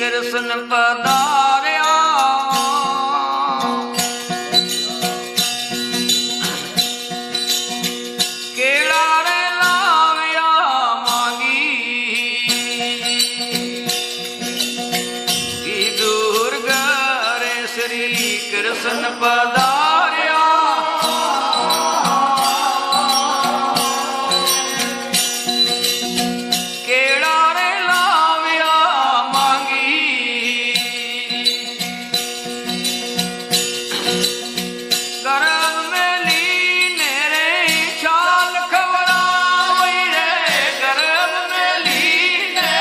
कृष्ण पधार्या केड़ा रे लाव्या मांगी की दूर गरे श्री कृष्ण पधार्या केड़ा रे लाव्या मांगी गर्भ में लीने रे छाल खवड़ावई रे गर्भ में लीने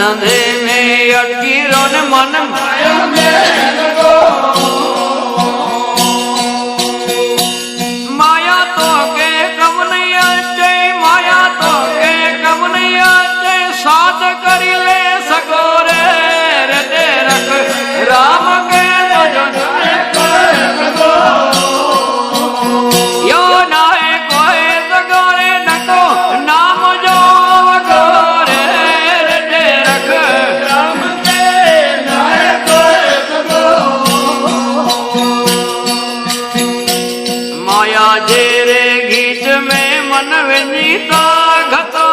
धंधे में अटकी रोन मन माया में लगो माया तो के कम नहीं आचे माया तो के कम नहीं आचे साथ करी ले सको रे हृदय रख राम के भजन लगो यो नाय कोई सगो रे नको नाम जो गोरे हृदय रख राम के नाय कोई सगो माया जेरे गीत में मन विनीता घतो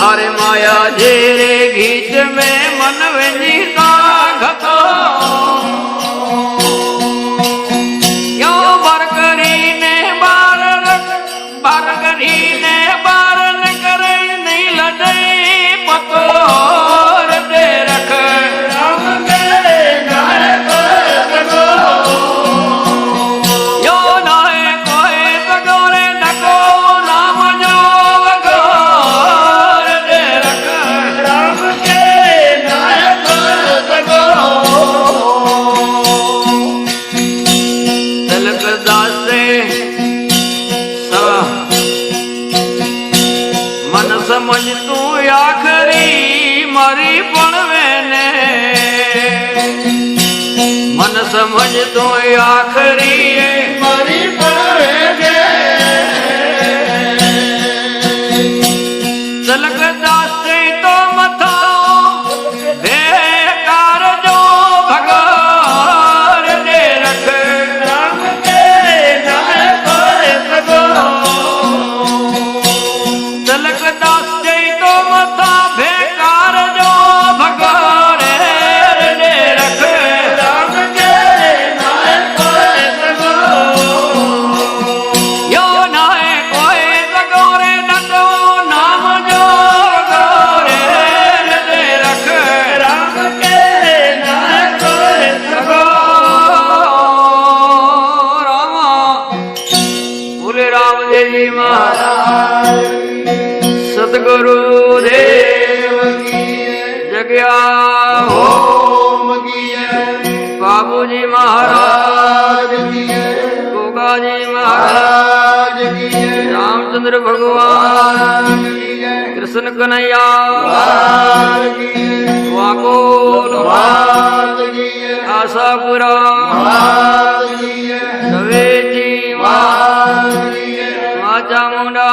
अरे माया जेरे गीत में मन विनीता घतो यो बरकरी ने बारन करे नहीं लड़े पतो हृदय रख राम के नाय कोई सगो यो नाय कोई सगो रे नको नाम जो गो हृदय रख राम के नाय कोई सगो तिलक दासे मन समझ तू आखरी मारी पणवे ने मन समझ तू आखरी मारी पणवे ने तिलक दासे तो मथा बेकार जो भगवान दे रख राम के नाय कोई सगो तिलक दासे तो मथा बेकार जो भगवान दे रख राम के नाय कोई सगो यो नाय कोई सगो रे नको नाम जो गोरे हृदय रख राम के नाय कोई सगो रामा बोले रामदेव महाराज सतगुरु देव की जगया हो बाबूजी महाराज की गोगाजी महाराज की रामचंद्र भगवान कृष्ण कन्हैया वाकोल आशापुरा सवेजी माँ चामुंडा